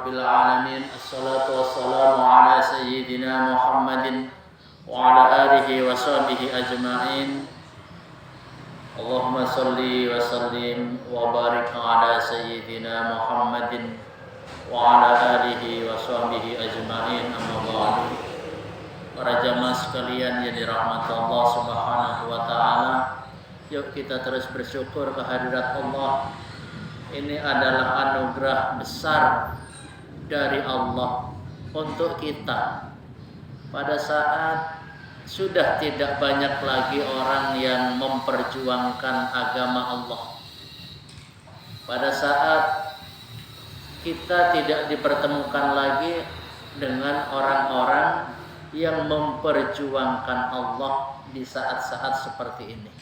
rabbil alamin. Assalatu wassalamu ala sayyidina Muhammadin wa ala alihi wa sahbihi ajma'in. Allahumma salli wa sallim wa barik ala sayyidina Muhammadin wa ala alihi wa sahbihi ajma'in. Amma ba'du. Para jamaah sekalian yang dirahmati Allah Subhanahu wa taala, yuk kita terus bersyukur kehadirat Allah. Ini adalah anugerah besar dari Allah untuk kita. Pada saat sudah tidak banyak lagi orang yang memperjuangkan agama Allah, pada saat kita tidak dipertemukan lagi dengan orang-orang yang memperjuangkan Allah di saat-saat seperti ini.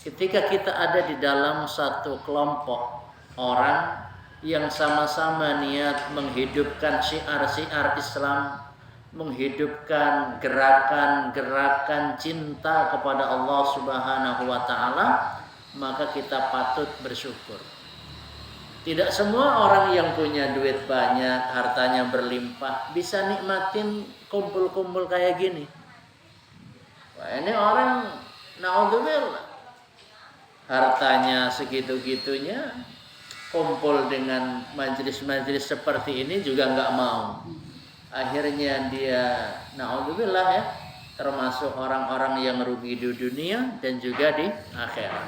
Ketika kita ada di dalam satu kelompok orang yang sama-sama niat menghidupkan syiar-syiar Islam, menghidupkan gerakan-gerakan cinta kepada Allah Subhanahu wa taala, maka kita patut bersyukur. Tidak semua orang yang punya duit banyak, hartanya berlimpah, bisa nikmatin kumpul-kumpul kayak gini. Wah, ini orang naudzubillah, hartanya segitu-gitunya, kumpul dengan majelis-majelis seperti ini juga nggak mau. Akhirnya dia naudzubillah ya, termasuk orang-orang yang rugi di dunia dan juga di akhirat.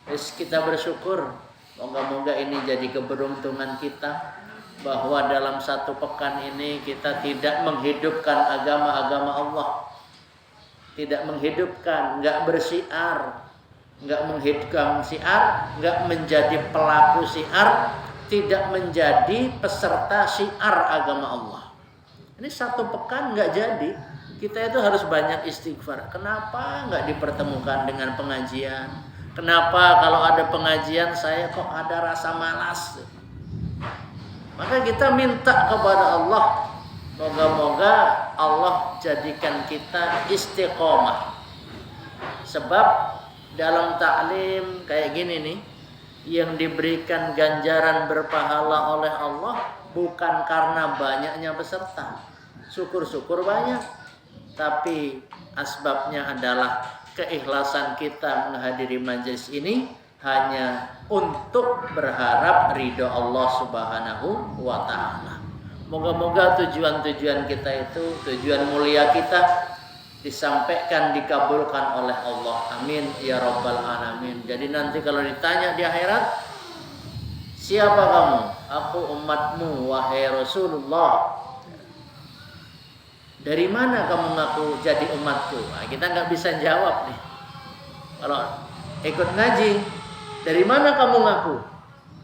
Terus kita bersyukur, moga-moga ini jadi keberuntungan kita, bahwa dalam satu pekan ini kita tidak menghidupkan agama-agama Allah, tidak menghidupkan, nggak bersiar, nggak menghidupkan syiar, nggak menjadi pelaku syiar, tidak menjadi peserta syiar agama Allah. Ini satu pekan nggak jadi. Kita itu harus banyak istighfar. Kenapa nggak dipertemukan dengan pengajian? Kenapa kalau ada pengajian saya kok ada rasa malas? Maka kita minta kepada Allah, moga-moga Allah jadikan kita istiqomah. Sebab dalam taklim kayak gini nih, yang diberikan ganjaran berpahala oleh Allah bukan karena banyaknya peserta. Syukur-syukur banyak, tapi asbabnya adalah keikhlasan kita menghadiri majelis ini hanya untuk berharap ridho Allah Subhanahu wa taala. Moga-moga tujuan-tujuan kita itu, tujuan mulia kita disampaikan, dikabulkan oleh Allah. Amin ya rabbal alamin. Jadi nanti kalau ditanya di akhirat, siapa kamu? Aku umatmu wahai Rasulullah. Dari mana kamu ngaku jadi umatku? Nah, kita nggak bisa jawab nih. Kalau ikut ngaji, dari mana kamu ngaku?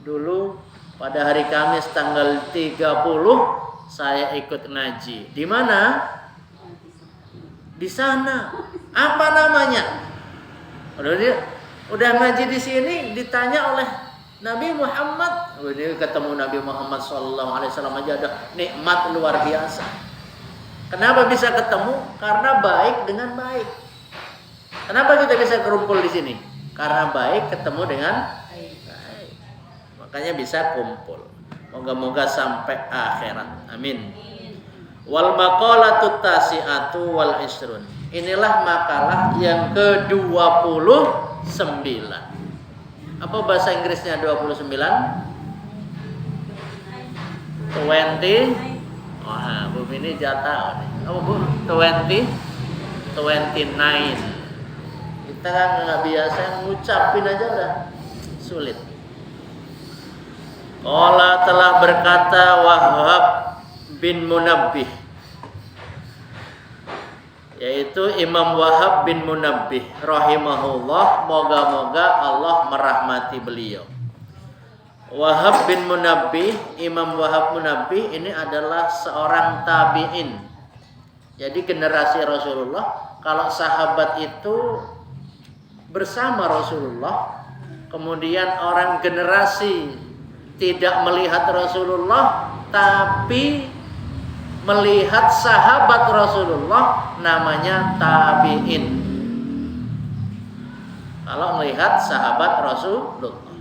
Dulu pada hari Kamis tanggal 30 saya ikut ngaji. Di mana? Di sana. Apa namanya? Udah ngaji di sini, ditanya oleh Nabi Muhammad. Dia ketemu Nabi Muhammad SAW aja ada nikmat luar biasa. Kenapa bisa ketemu? Karena baik dengan baik. Kenapa kita bisa kumpul di sini? Karena baik ketemu dengan baik. Makanya bisa kumpul. Moga-moga sampai akhirat. Amin. Wal maqalatut tasi'atu wal isrun. Inilah makalah yang ke-29. Apa bahasa Inggrisnya 29? 20. Wah, Bu ini jatah. Apa Bu? 29. Kita kan nggak biasa ngucapin aja udah sulit. Allah telah berkata Wahab bin Munabbih, yaitu Imam Wahab bin Munabbih rahimahullah, moga-moga Allah merahmati beliau. Wahab bin Munabbih, Imam Wahab Munabbih ini adalah seorang tabi'in. Jadi generasi Rasulullah. Kalau sahabat itu bersama Rasulullah, kemudian orang generasi tidak melihat Rasulullah tapi melihat sahabat Rasulullah, namanya tabi'in. Kalau melihat sahabat Rasulullah,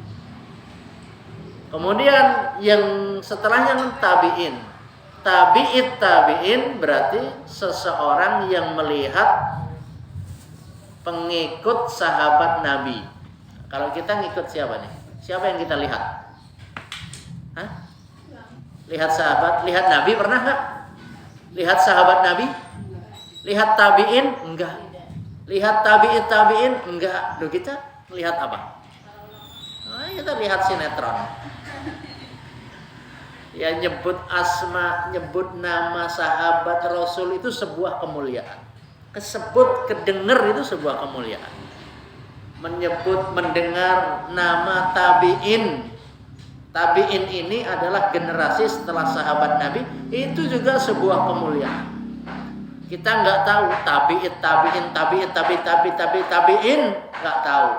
Kemudian yang setelahnya tabi'in. Tabi'in berarti seseorang yang melihat pengikut sahabat Nabi. Kalau kita ngikut siapa nih? Siapa yang kita lihat? Hah? Lihat sahabat, lihat Nabi pernah nggak? Lihat sahabat Nabi? Lihat tabi'in? Enggak. Lihat tabi'in? Enggak. Loh, kita lihat apa? Nah, kita lihat sinetron. Ya, nyebut asma, nyebut nama sahabat Rasul itu sebuah kemuliaan. Kesebut, kedenger itu sebuah kemuliaan. Menyebut, mendengar nama tabi'in. Tabi'in ini adalah generasi setelah sahabat Nabi. Itu juga sebuah kemuliaan. Kita nggak tahu tabi'in, nggak tahu.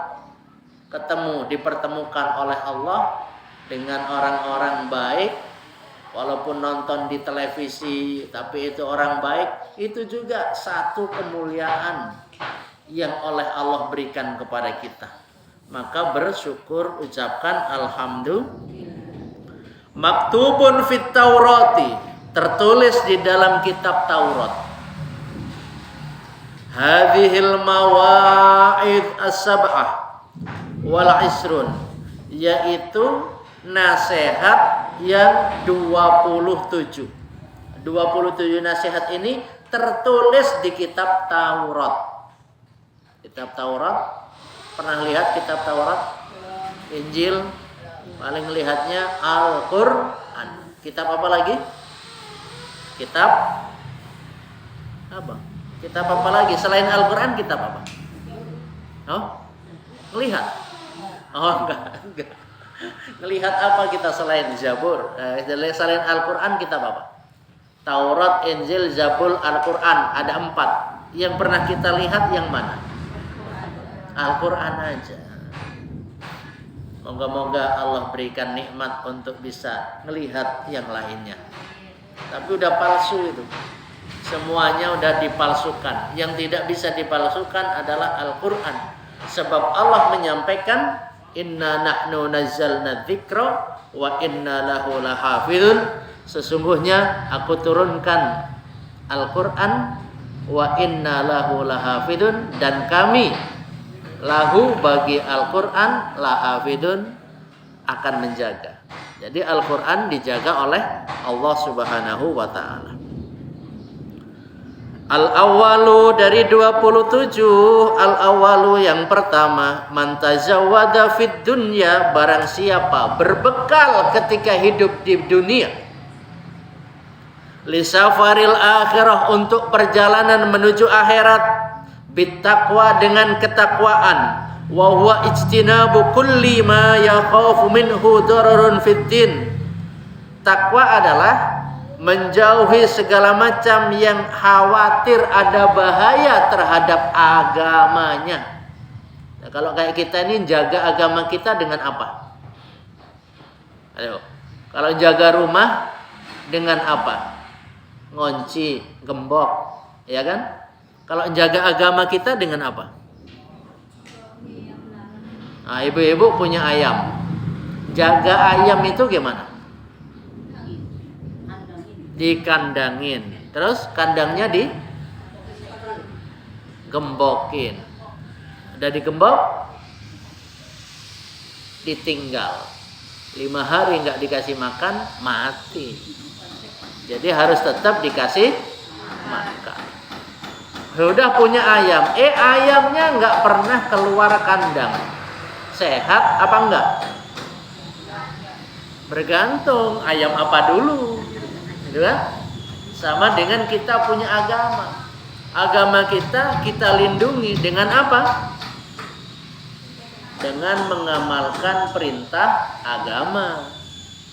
Ketemu, dipertemukan oleh Allah dengan orang-orang baik. Walaupun nonton di televisi, tapi itu orang baik, itu juga satu kemuliaan yang oleh Allah berikan kepada kita. Maka bersyukur, ucapkan alhamdulillah. Maktubun fit Taurati, tertulis di dalam kitab Taurat. Hadhil mawa'id as-sab'ah wal isrun, yaitu nasihat yang 27. 27 nasihat ini tertulis di kitab Taurat. Kitab Taurat, pernah lihat kitab Taurat? Injil, paling lihatnya Al-Qur'an. Kitab apa lagi? Kitab apa? Kitab apa lagi? Selain Al-Qur'an kitab apa? Oh? Lihat. Oh, enggak. Melihat apa kita selain Zabur? Selain Al-Quran kitab apa? Taurat, Injil, Zabur, Al-Quran. Ada 4. Yang pernah kita lihat yang mana? Al-Quran aja. Moga-moga Allah berikan nikmat untuk bisa melihat yang lainnya. Tapi udah palsu itu. Semuanya udah dipalsukan. Yang tidak bisa dipalsukan adalah Al-Quran. Sebab Allah menyampaikan, inna nahnu nazzalna dzikra wa inna lahu lahafizun. Sesungguhnya aku turunkan Al-Quran wa inna lahu lahafizun, dan kami lahu bagi Al-Quran lahafizun akan menjaga. Jadi Al-Quran dijaga oleh Allah Subhanahu wa ta'ala. Al-awwalu dari 27. Al-awwalu yang pertama, man tazawwada fid dunya, barang siapa berbekal ketika hidup di dunia, li safaril akhirah, untuk perjalanan menuju akhirat, bittaqwa, dengan ketakwaan, wa huwa ijtinabu kulli ma yakhafu minhu dararun fid din. Takwa adalah menjauhi segala macam yang khawatir ada bahaya terhadap agamanya. Nah, kalau kayak kita ini jaga agama kita dengan apa? Ayo, kalau jaga rumah dengan apa? Ngunci, gembok, ya kan? Kalau jaga agama kita dengan apa? Nah, ibu-ibu punya ayam. Jaga ayam itu gimana? Dikandangin, terus kandangnya digembokin. Udah digembok, ditinggal. 5 hari nggak dikasih makan, mati. Jadi harus tetap dikasih makan. Udah punya ayam, ayamnya nggak pernah keluar kandang, sehat apa enggak? Bergantung ayam apa dulu. Gitu kan? Sama dengan kita punya agama. Agama kita lindungi dengan apa? Dengan mengamalkan perintah agama.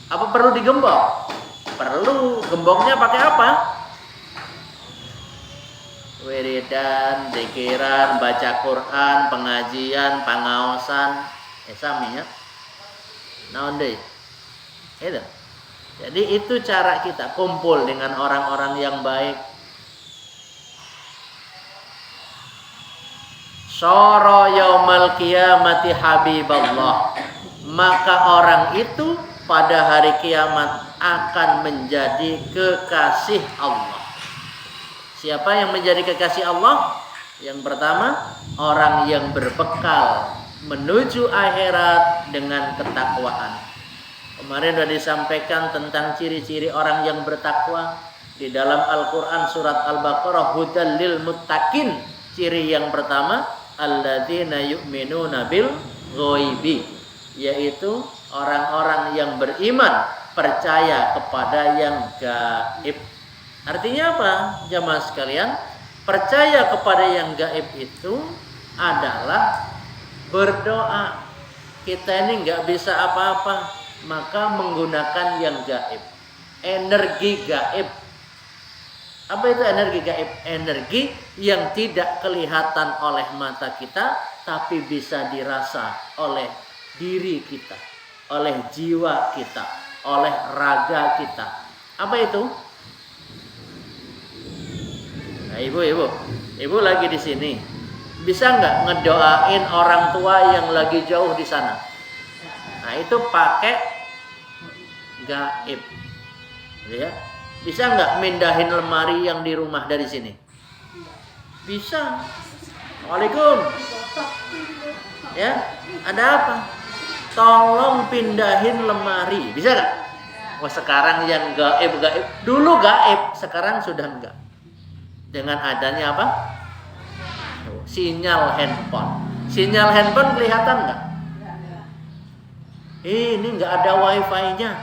Apa perlu digembok? Perlu. Gemboknya pakai apa? Wiridan, zikiran, baca Quran, pengajian, pangaosan, saminya. Naon deui? Itu. Jadi itu cara kita kumpul dengan orang-orang yang baik. Syara yaumal qiyamati habiballah. Maka orang itu pada hari kiamat akan menjadi kekasih Allah. Siapa yang menjadi kekasih Allah? Yang pertama, orang yang berbekal menuju akhirat dengan ketakwaan. Kemarin sudah disampaikan tentang ciri-ciri orang yang bertakwa di dalam Al-Quran surat Al-Baqarah, hudal lil muttaqin. Ciri yang pertama, alladzina yu'minuna bil ghaibi, yaitu orang-orang yang beriman, percaya kepada yang gaib. Artinya apa, jamaah sekalian? Percaya kepada yang gaib itu adalah berdoa. Kita ini nggak bisa apa-apa, maka menggunakan yang gaib. Energi gaib. Apa itu energi gaib? Energi yang tidak kelihatan oleh mata kita, tapi bisa dirasa oleh diri kita, oleh jiwa kita, oleh raga kita. Apa itu? Nah, ibu lagi di sini, bisa nggak ngedoain orang tua yang lagi jauh di sana? Nah, itu pakai gaib, ya. Bisa nggak mindahin lemari yang di rumah dari sini? Bisa. Waalaikum. Ya, ada apa? Tolong pindahin lemari. Bisa nggak? Wah, sekarang yang gaib. Dulu gaib, sekarang sudah enggak. Dengan adanya apa? Sinyal handphone. Sinyal handphone kelihatan nggak? Ini nggak ada wifi-nya.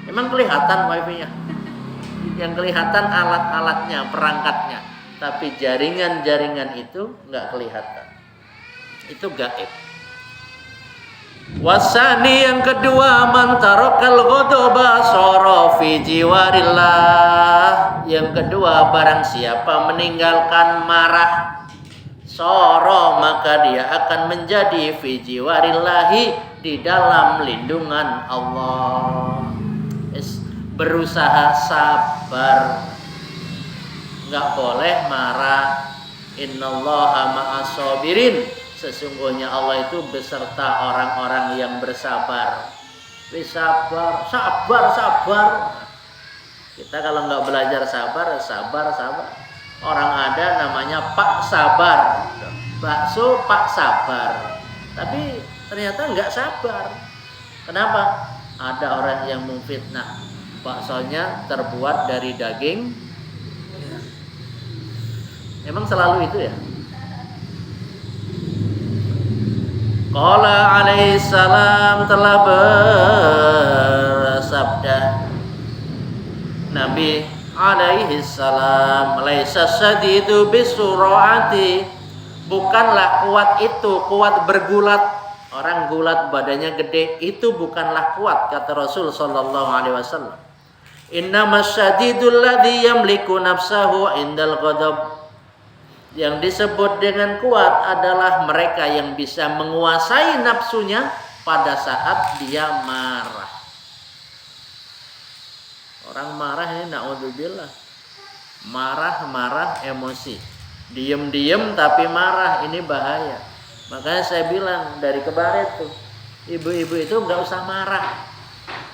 Emang kelihatan wifi-nya? Yang kelihatan alat-alatnya, perangkatnya. Tapi jaringan-jaringan itu nggak kelihatan. Itu gaib. Wasani yang kedua, man tarakal ghadaba sara fi jiwarillah. Yang kedua, barang siapa meninggalkan marah, sara, maka dia akan menjadi fi jiwarillahi, di dalam lindungan Allah. Berusaha sabar, nggak boleh marah. Innallaha ma'as sabirin. Sesungguhnya Allah itu beserta orang-orang yang bersabar. Sabar. Kita kalau nggak belajar sabar. Orang ada namanya Pak Sabar, bakso Pak Sabar. Tapi ternyata nggak sabar. Kenapa? Ada orang yang memfitnah, baksonya terbuat dari daging. Emang selalu itu ya? Qala alaihi salam telah bersabda Nabi alaihi salam, laisa sadidu bisurati, bukanlah kuat itu kuat bergulat. Orang gulat badannya gede itu bukanlah kuat, kata Rasul sallallahu alaihi wasallam. Innamas sadidul ladzi yamliku nafsahu indal ghadab. Yang disebut dengan kuat adalah mereka yang bisa menguasai nafsunya pada saat dia marah. Orang marah ini na'udzubillah. Marah emosi. Diem tapi marah, ini bahaya. Makanya saya bilang dari kemarin tuh, ibu-ibu itu nggak usah marah,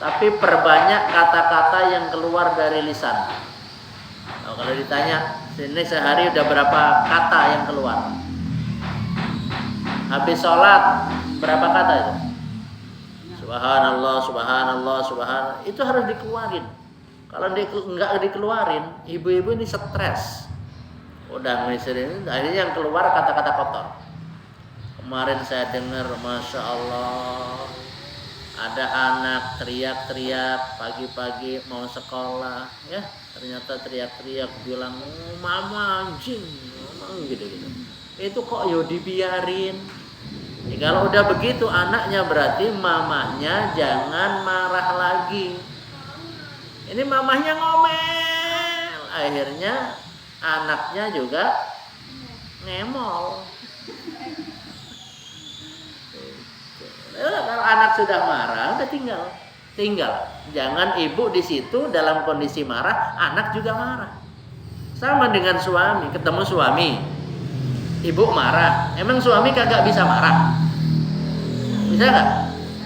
tapi perbanyak kata-kata yang keluar dari lisan. Nah, kalau ditanya, ini sehari udah berapa kata yang keluar? Habis sholat berapa kata itu? Subhanallah. Itu harus dikeluarin. Kalau nggak dikeluarin, ibu-ibu ini stres. Udah misalnya, akhirnya yang keluar kata-kata kotor. Kemarin saya dengar, masya Allah, ada anak teriak-teriak pagi-pagi mau sekolah, ya. Ternyata teriak-teriak bilang, mama anjing, gitu. Itu kok dibiarin. Kalau udah begitu anaknya, berarti mamahnya jangan marah lagi. Ini mamahnya ngomel, akhirnya anaknya juga ngemol. Kalau anak sudah marah, udah tinggal. Jangan ibu di situ dalam kondisi marah, anak juga marah. Sama dengan suami, ketemu suami, ibu marah. Emang suami kagak bisa marah? Bisa nggak?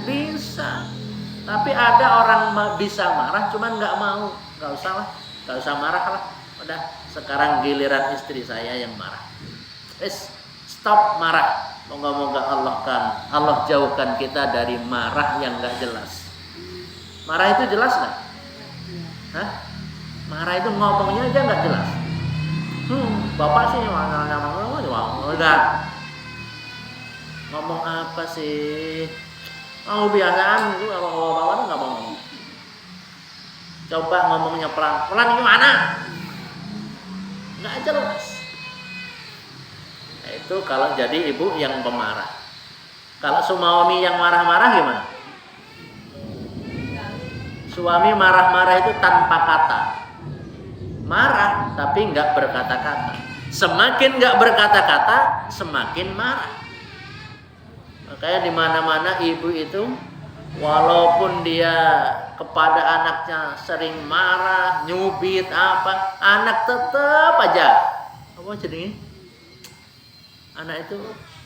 Bisa. Tapi ada orang bisa marah, cuman nggak mau. Nggak usah lah, nggak usah marah lah. Udah, sekarang giliran istri saya yang marah. Stop marah. Moga-moga Allah jauhkan kita dari marah yang nggak jelas. Marah itu jelas nggak? Hah? Marah itu ngomongnya aja nggak jelas. Bapak sih udah ngomong apa sih? Biasaan itu kalau bapak nggak mau ngomong. Coba ngomongnya pelan gimana? Nggak jelas. Nah, itu kalau jadi ibu yang pemarah. Kalau suami yang marah-marah gimana? Suami marah-marah itu tanpa kata. Marah tapi nggak berkata-kata. Semakin nggak berkata-kata, semakin marah. Makanya di mana-mana ibu itu, walaupun dia kepada anaknya sering marah, nyubit apa, anak tetap aja apa jadinya? Anak itu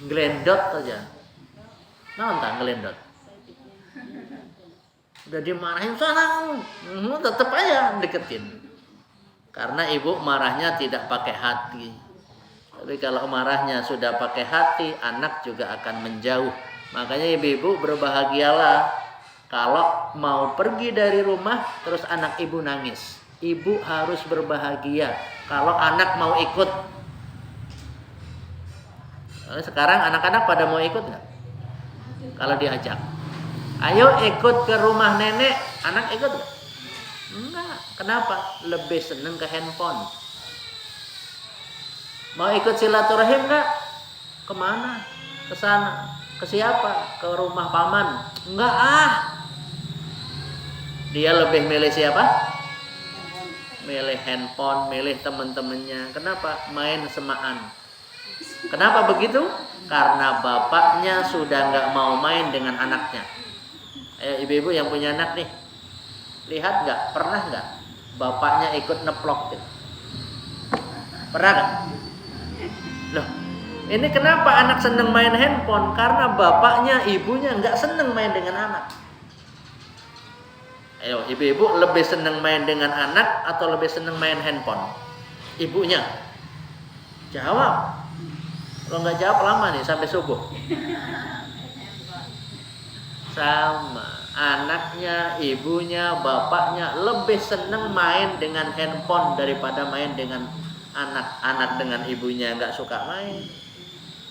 ngelendot aja. Nah, entah ngelendot. Udah dimarahin sana, tetap aja deketin. Karena ibu marahnya tidak pakai hati. Tapi kalau marahnya sudah pakai hati, anak juga akan menjauh. Makanya ibu-ibu berbahagialah kalau mau pergi dari rumah terus anak ibu nangis. Ibu harus berbahagia kalau anak mau ikut. Sekarang anak-anak pada mau ikut nggak? Kalau diajak, ayo ikut ke rumah nenek, anak ikut nggak? Enggak. Kenapa? Lebih seneng ke handphone. Mau ikut silaturahim nggak? Kemana? Ke sana. Ke siapa? Ke rumah paman. Enggak ah. Dia lebih milih siapa? Milih handphone, milih teman-temannya. Kenapa? Main semaan. Kenapa begitu? Karena bapaknya sudah nggak mau main dengan anaknya. Ayo ibu-ibu yang punya anak nih, lihat nggak? Pernah nggak bapaknya ikut neplok gitu? Pernah nggak? Loh, ini kenapa anak seneng main handphone? Karena bapaknya, ibunya nggak seneng main dengan anak. Ayo ibu-ibu lebih seneng main dengan anak atau lebih seneng main handphone? Ibunya. Jawab. Kalau nggak jawab lama nih sampai subuh. Sama. Anaknya, ibunya, bapaknya lebih seneng main dengan handphone daripada main dengan anak dengan ibunya nggak suka main.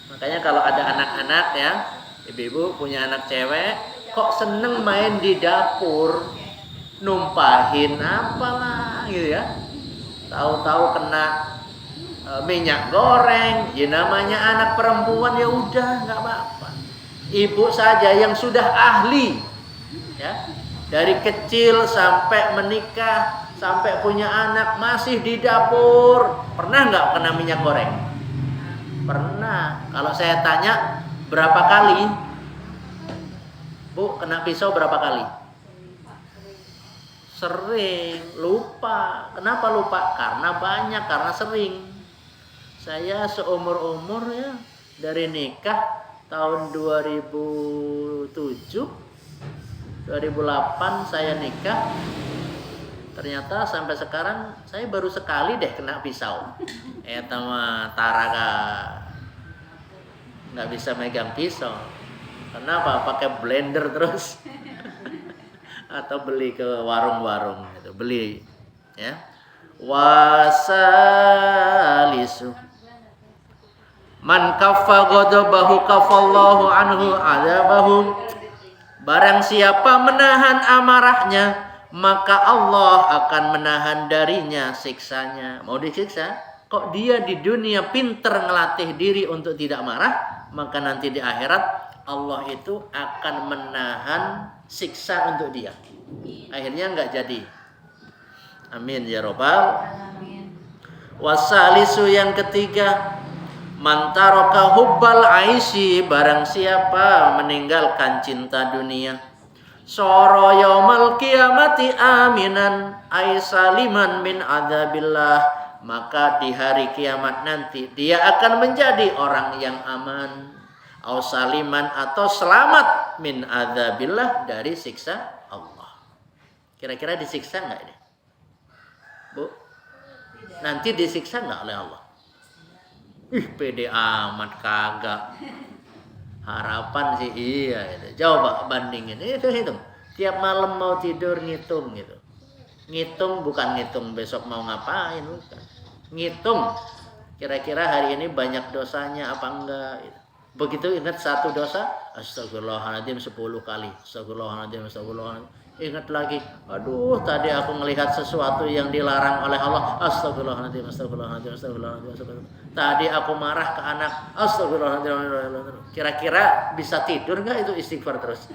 Makanya kalau ada anak-anak ya, ibu-ibu punya anak cewek, kok seneng main di dapur, numpahin apalah gitu ya. Tahu-tahu kena minyak goreng, ya namanya anak perempuan ya udah nggak apa-apa. Ibu saja yang sudah ahli, ya dari kecil sampai menikah sampai punya anak masih di dapur, pernah nggak kena minyak goreng? Pernah. Kalau saya tanya berapa kali, Bu kena pisau berapa kali? Sering. Lupa. Kenapa lupa? Karena banyak, karena sering. Saya seumur-umur ya, dari nikah tahun 2007, 2008 saya nikah. Ternyata sampai sekarang saya baru sekali deh kena pisau. Sama Taraka nggak bisa megang pisau. Kenapa? Pakai blender terus. Atau beli ke warung-warung gitu, beli ya. Wasalisu man kaffa ghadabahu kafallahu anhu adabahu. Barang siapa menahan amarahnya, maka Allah akan menahan darinya siksanya. Mau disiksa? Kok dia di dunia pinter ngelatih diri untuk tidak marah, maka nanti di akhirat Allah itu akan menahan siksa untuk dia. Akhirnya nggak jadi. Amin ya robbal. Wasalisu yang ketiga, mantaroka hubbal aisy. Barang siapa meninggalkan cinta dunia, soro yaumal kiamati aminan aisaliman min adzabillah, maka di hari kiamat nanti dia akan menjadi orang yang aman, au saliman atau selamat min adzabillah dari siksa Allah. Kira-kira disiksa nggak ini? Bu? Nanti disiksa nggak oleh Allah? Pede amat, kagak. Harapan sih iya gitu. Coba bandingin. Itu hitung. Tiap malam mau tidur ngitung gitu. Ngitung bukan ngitung besok mau ngapain, bukan. Ngitung kira-kira hari ini banyak dosanya apa enggak gitu. Begitu ingat satu dosa, astagfirullahaladzim 10 kali. Astagfirullahaladzim, astagfirullahaladzim. Ingat lagi, aduh tadi aku melihat sesuatu yang dilarang oleh Allah. Astagfirullahaladzim, astagfirullahaladzim, astagfirullahaladzim, astagfirullahaladzim. Tadi aku marah ke anak. Astagfirullahaladzim. Kira-kira bisa tidur nggak itu istighfar terus?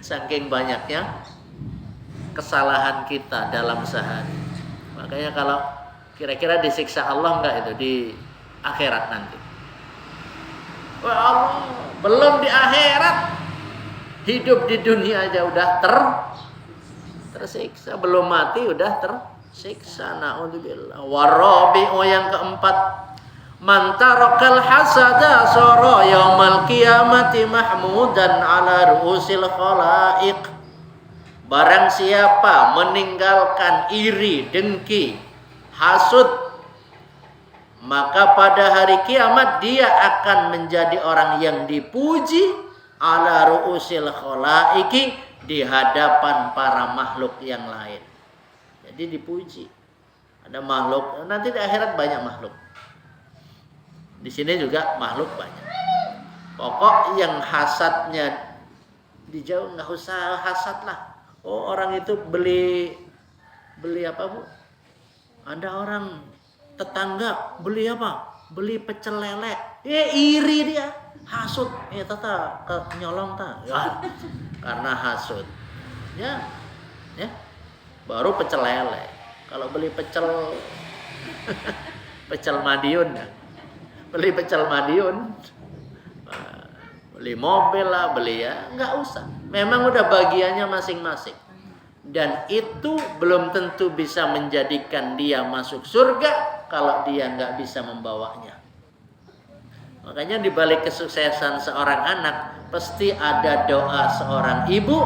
Saking banyaknya kesalahan kita dalam sehari. Makanya kalau kira-kira disiksa Allah nggak itu di akhirat nanti? Wah Allah, belum di akhirat. Hidup di dunia aja udah tersiksa, belum mati udah tersiksa. Naudzubillah. Warabi'u yang keempat, man tarakal hasada sara yaumal qiyamati mahmudan ala ru'usil khalaiq. Barang siapa meninggalkan iri, dengki, hasud, maka pada hari kiamat dia akan menjadi orang yang dipuji ala ru'usil khalaiki, di hadapan para makhluk yang lain. Jadi dipuji. Ada makhluk, nanti di akhirat banyak makhluk. Di sini juga makhluk banyak. Pokok yang hasadnya dijauh, nggak usah hasad lah. Oh orang itu beli apa Bu? Ada orang tetangga beli apa? Beli pecel lele. Iri dia. Hasud, tata nyolong ta, ya, karena hasud, ya, baru pecel lele. Kalau beli pecel Madiun, beli pecel Madiun, beli mobil lah, beli ya, nggak usah. Memang udah bagiannya masing-masing, dan itu belum tentu bisa menjadikan dia masuk surga kalau dia nggak bisa membawanya. Makanya di balik kesuksesan seorang anak pasti ada doa seorang ibu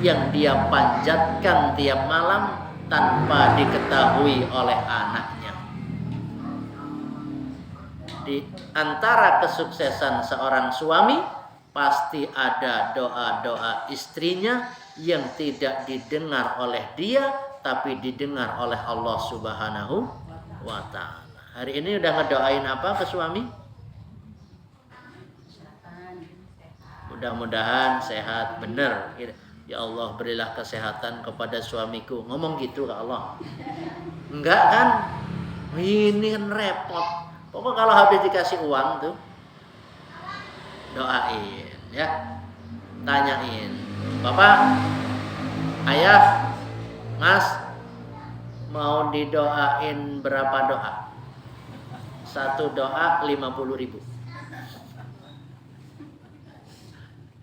yang dia panjatkan tiap malam tanpa diketahui oleh anaknya. Di antara kesuksesan seorang suami pasti ada doa-doa istrinya yang tidak didengar oleh dia tapi didengar oleh Allah Subhanahu wa ta'ala. Hari ini udah ngedoain apa ke suami? Mudah-mudahan sehat, benar. Ya Allah berilah kesehatan kepada suamiku. Ngomong gitu ke Allah. Enggak kan? Ini kan repot. Pokoknya kalau habis dikasih uang tuh doain ya. Tanyain. Bapak, ayah, Mas, mau didoain berapa doa? Satu doa 50.000.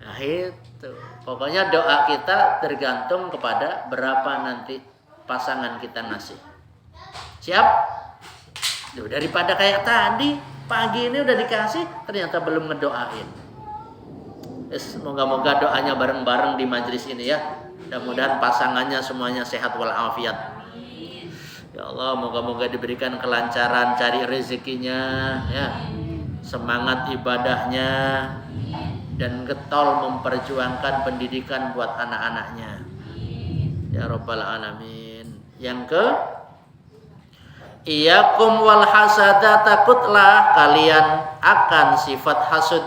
Nah itu, pokoknya doa kita tergantung kepada berapa nanti pasangan kita ngasih. Siap? Duh, daripada kayak tadi, pagi ini udah dikasih, ternyata belum ngedoain. Semoga-moga doanya bareng-bareng di majelis ini ya. Mudah-mudahan pasangannya semuanya sehat walafiat. Ya Allah, moga-moga diberikan kelancaran cari rezekinya, ya, semangat ibadahnya, dan getol memperjuangkan pendidikan buat anak-anaknya. Ya Rabbal Alamin. Yang ke Iyakum wal hasada, takutlah kalian akan sifat hasud.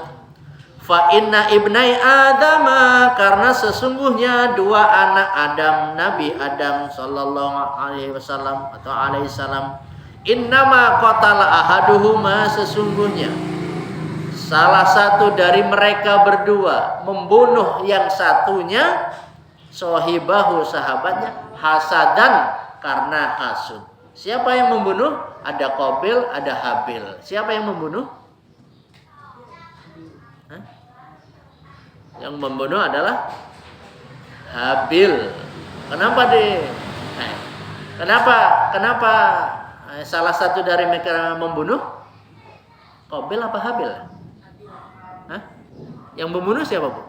Fa inna ibnai Adama, karena sesungguhnya dua anak Adam, Nabi Adam sallallahu alaihi wasallam atau alaihi salam, innama qatala ahaduhuma, sesungguhnya salah satu dari mereka berdua membunuh yang satunya, sohibahu, sahabatnya, hasadan, karena hasud. Siapa yang membunuh? Ada Qabil, ada Habil. Siapa yang membunuh? Hah? Yang membunuh adalah Habil. Kenapa Kenapa salah satu dari mereka membunuh? Qabil apa Habil? Hah? Yang membunuh siapa, Bu?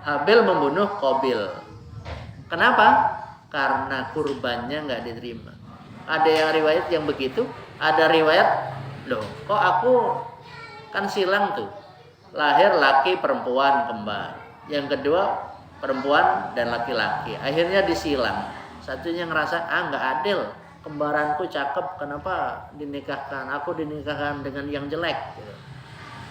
Habil membunuh Qabil. Kenapa? Karena kurbannya nggak diterima. Ada yang riwayat yang begitu, ada riwayat, loh kok aku kan silang tuh, lahir laki perempuan kembar, yang kedua perempuan dan laki-laki, akhirnya disilang. Satunya ngerasa nggak adil, kembaranku cakep, kenapa dinikahkan, aku dinikahkan dengan yang jelek gitu.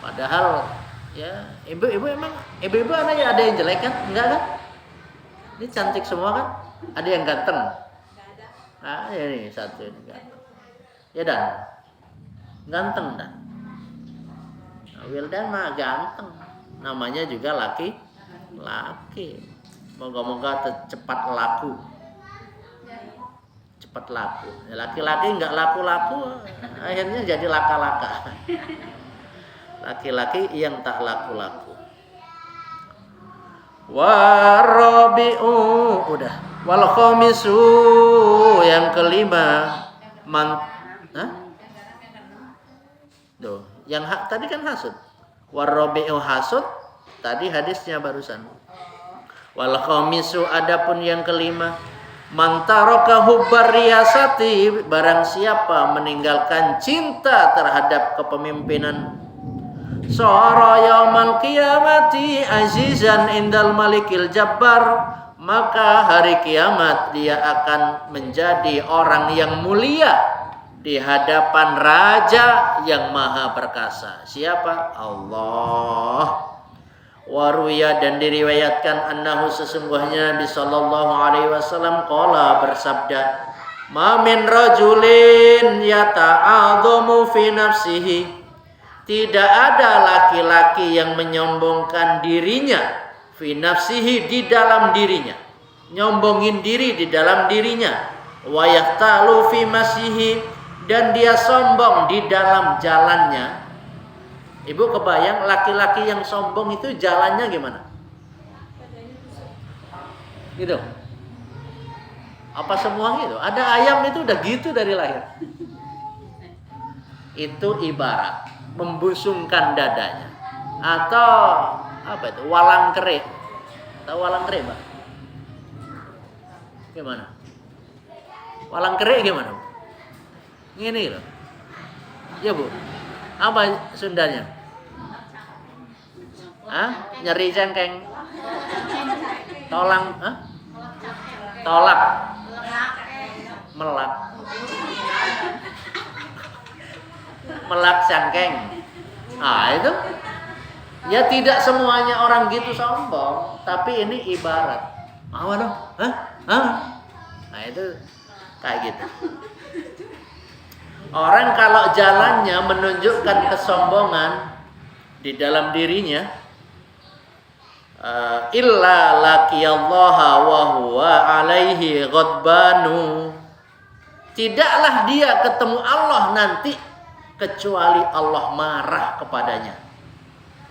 Padahal ya ibu-ibu anaknya ada yang jelek kan? Enggak kan? Ini cantik semua kan? Ada yang ganteng? Ah ini satu ini ganteng. Ya dan ganteng dan Wildan mah ganteng, namanya juga laki-laki. Moga-moga cepat laku. Laki-laki nggak laku-laku, akhirnya jadi laka-laka. Laki-laki yang tak laku-laku. Warabi'u udah. Wal khamisu yang kelima Tuh, yang tadi kan hasud. Warabi'u hasud tadi hadisnya barusan. Wal khamisu adapun yang kelima man taraka hubbar riyasati, barang siapa meninggalkan cinta terhadap kepemimpinan, sara yaumal qiyamati azizan indal malikil jabbar, maka hari kiamat dia akan menjadi orang yang mulia di hadapan raja yang maha perkasa. Siapa? Allah. Waruya dan diriwayatkan annahu sesungguhnya Nabi sallallahu alaihi wasallam qala bersabda, ma min rajulin yata'adhamu fi nafsihi, tidak ada laki-laki yang menyombongkan dirinya fi nafsihi, di dalam dirinya, nyombongin diri di dalam dirinya, wa yaqtalu fi masyihi, dan dia sombong di dalam jalannya. Ibu kebayang laki-laki yang sombong itu jalannya gimana? Gitu. Apa semua gitu? Ada ayam itu udah gitu dari lahir. Itu ibarat membusungkan dadanya. Atau apa itu? Walang kere. Tahu walang kere, Mbak? Gimana? Walang kere gimana? Ini loh. Ya, Bu. Apa Sundanya? Nyeri cengkeng, tolak, melak cengkeng. Itu ya tidak semuanya orang gitu sombong, tapi ini ibarat. Dong? Nah itu kayak gitu. Orang kalau jalannya menunjukkan kesombongan di dalam dirinya, illa laqiyallaha wa huwa alaihi ghadbanu, tidaklah dia ketemu Allah nanti kecuali Allah marah kepadanya.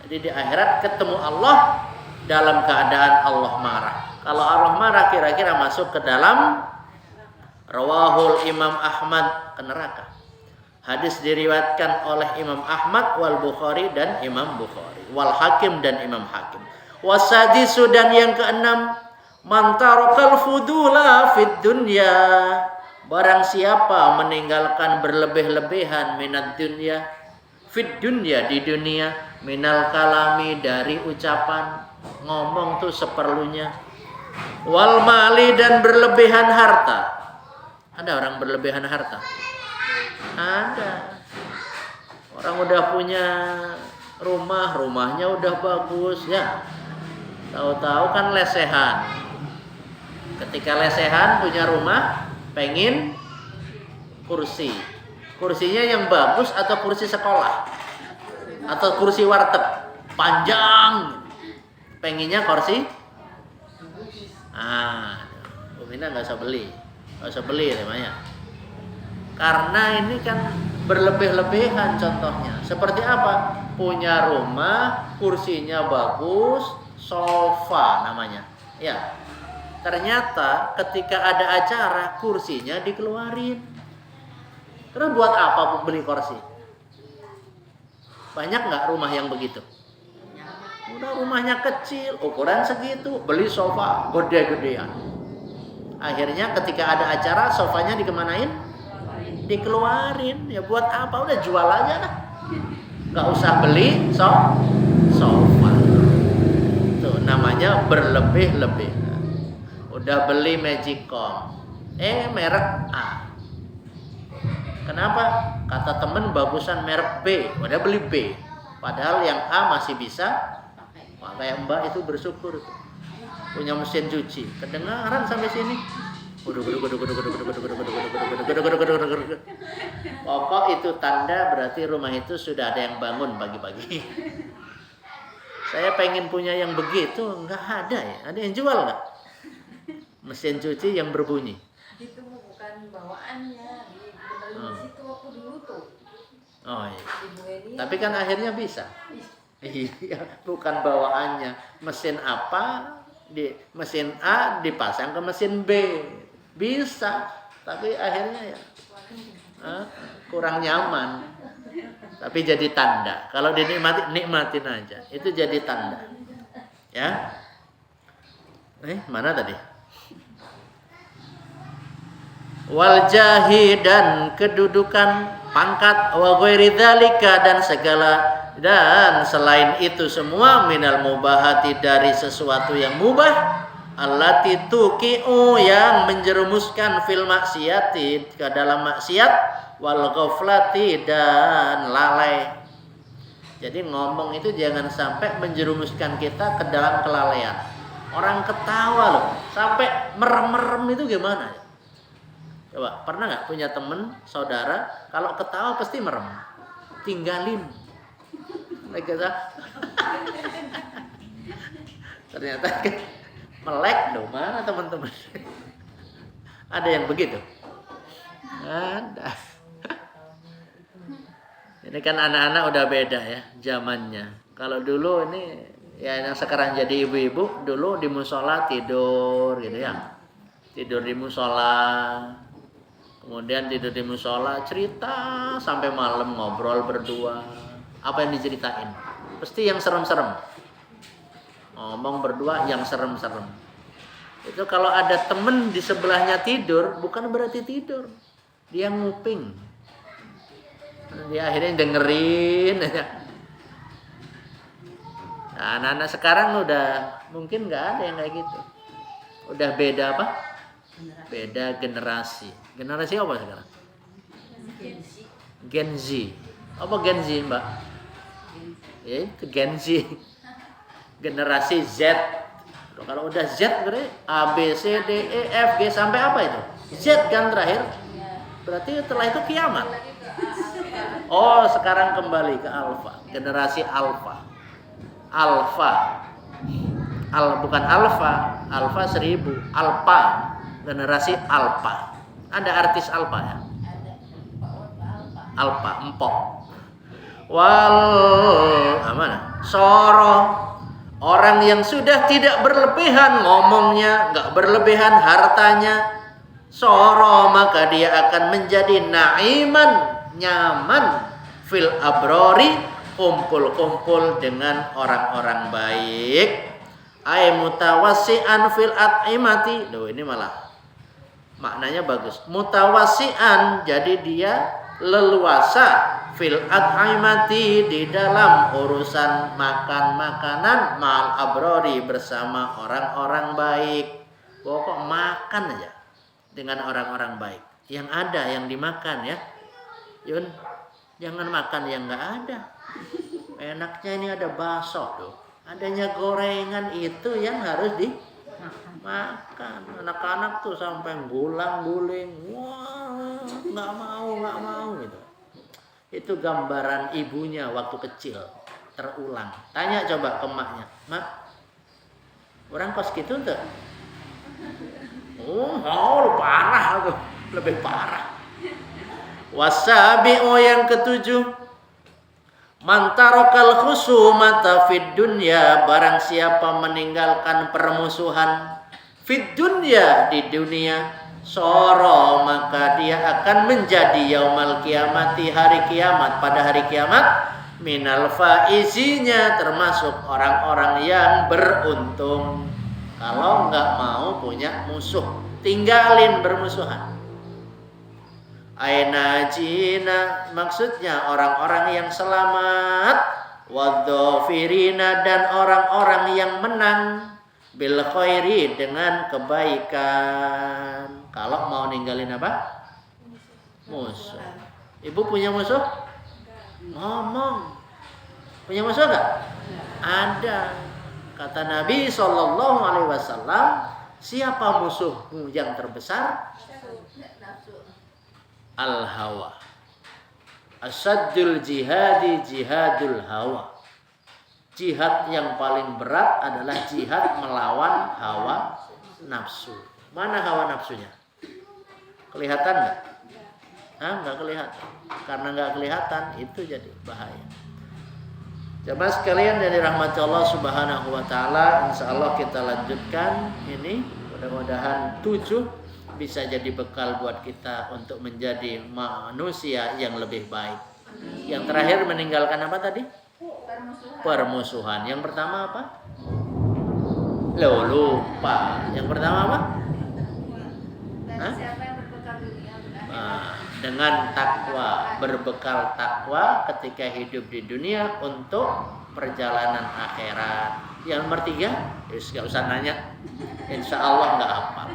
Jadi di akhirat ketemu Allah dalam keadaan Allah marah. Kalau Allah marah kira-kira masuk ke dalam rawahul Imam Ahmad, ke neraka. Hadis diriwayatkan oleh Imam Ahmad wal Bukhari dan Imam Bukhari, wal Hakim dan Imam Hakim. Wasadisu dan yang keenam, man tarakal fudula fid dunya, barang siapa meninggalkan berlebih-lebihan minat dunya, fid dunya di dunia, minal kalami dari ucapan, ngomong tuh seperlunya, wal mali dan berlebihan harta. Ada orang berlebihan harta? Ada. Orang udah punya rumah, rumahnya udah bagus ya, tahu-tahu kan lesehan. Ketika lesehan punya rumah, pengen kursinya yang bagus, atau kursi sekolah, atau kursi warteg panjang, pengennya kursi. Bumina nggak usah beli namanya. Karena ini kan berlebih-lebihan contohnya. Seperti apa? Punya rumah, kursinya bagus, sofa namanya. Ya. Ternyata ketika ada acara, kursinya dikeluarin. Terus buat apa beli kursi? Banyak nggak rumah yang begitu? Udah rumahnya kecil, ukuran segitu, beli sofa gede-gedean. Akhirnya ketika ada acara, sofanya dikemanain? Dikeluarin. Ya buat apa? Udah jual aja lah. Gak usah beli sofa. Tuh namanya berlebih-lebih. Udah beli Magicom, merek A. Kenapa? Kata temen bagusan merek B, udah beli B. Padahal yang A masih bisa. Wah, kayak Mbak itu bersyukur punya mesin cuci. Kedengaran sampai sini. Pokok itu tanda berarti rumah itu sudah ada yang bangun pagi-pagi. Saya pengen punya yang begitu, nggak ada ya. Ada yang jual nggak? Mesin cuci yang berbunyi. Itu bukan bawaannya, di situ aku dulu tuh. Oh iya. Tapi kan akhirnya bisa. Iya, bukan bawaannya. Mesin apa di mesin A dipasang ke mesin B. Bisa, tapi akhirnya ya kurang nyaman. Tapi jadi tanda. Kalau nikmatin aja. Itu jadi tanda. Ya. Mana tadi? Wal jahi dan kedudukan pangkat wa ghairi dzalika dan selain itu semua minal mubahati dari sesuatu yang mubah allati tuqi'u yang menjerumuskan fil maksiati ke dalam maksiat wal ghaflati dan lalai. Jadi ngomong itu jangan sampai menjerumuskan kita ke dalam kelalaian. Orang ketawa loh sampai merem-merem itu gimana ya? Coba pernah nggak punya temen saudara kalau ketawa pasti merem, tinggalin. Ternyata melek dong, mana teman-teman? Ada yang begitu? Ada. Ini kan anak-anak udah beda ya zamannya. Kalau dulu ini ya yang sekarang jadi ibu-ibu, dulu di musola tidur gitu ya. Tidur di musola. Kemudian tidur di musola cerita sampai malam ngobrol berdua. Apa yang diceritain? Pasti yang serem-serem. Ngomong berdua yang serem-serem. Itu kalau ada temen di sebelahnya tidur, bukan berarti tidur. Dia nguping. Dia akhirnya dengerin. Nah, anak-anak sekarang udah mungkin nggak ada yang kayak gitu. Udah beda apa? Beda generasi. Generasi apa sekarang? Gen Z. Apa Gen Z, Mbak? Ya itu Gen Z. Generasi Z. Kalau udah Z berarti A, B, C, D, E, F, G sampai apa itu? Z kan terakhir. Berarti setelah itu kiamat. Oh, sekarang kembali ke alfa. Generasi alfa. Alfa. Bukan alfa. Alfa 1000. Alfa. Generasi alfa. Ada artis alfa ya? Alfa, empok. Mana? Soro. Orang yang sudah tidak berlebihan ngomongnya, nggak berlebihan hartanya, soro maka dia akan menjadi naiman, nyaman fil abrori, kumpul-kumpul dengan orang-orang baik. Ay mutawassian fil at'imati. Loh ini malah maknanya bagus. Mutawassian jadi dia leluasa fil at'imati di dalam urusan makan makanan mal abrori bersama orang-orang baik. Pokok makan aja dengan orang-orang baik. Yang ada yang dimakan ya. Yun, jangan makan yang nggak ada. Enaknya ini ada bakso tuh. Adanya gorengan itu yang harus dimakan. Anak-anak tuh sampai gulang-guling. Wah, nggak mau gitu. Itu gambaran ibunya waktu kecil terulang. Tanya coba ke maknya, Mak, orang kos gitu tuh? Parah tuh, lebih parah. Wasabi'u yang ketujuh, mantarokal khusumata fid dunya, barang siapa meninggalkan permusuhan fid dunya di dunia, soro maka dia akan menjadi yaumal kiamati hari kiamat, pada hari kiamat minal faizinya, termasuk orang-orang yang beruntung. Kalau nggak mau punya musuh, tinggalin bermusuhan. Aina jina, maksudnya orang-orang yang selamat, wadzafirina, dan orang-orang yang menang, bil khairi, dengan kebaikan. Kalau mau ninggalin apa? Musuh. Ibu punya musuh? Ngomong. Punya musuh enggak? Ada. Kata Nabi SAW, siapa musuhmu yang terbesar? Al-hawa. Asaddul jihadi jihadul hawa. Jihad yang paling berat adalah jihad melawan hawa nafsu. Mana hawa nafsunya? Kelihatan nggak? Nggak kelihatan. Karena nggak kelihatan, itu jadi bahaya. Jemaah sekalian dari rahmat Allah Subhanahu wa taala, insyaallah kita lanjutkan ini. Mudah-mudahan 7 bisa jadi bekal buat kita untuk menjadi manusia yang lebih baik. Yang terakhir meninggalkan apa tadi? Permusuhan. Yang pertama apa? Lupa. Yang pertama apa? Dengan takwa, berbekal takwa ketika hidup di dunia untuk perjalanan akhirat. Yang nomor 3, nggak usah nanya, insya Allah nggak hafal.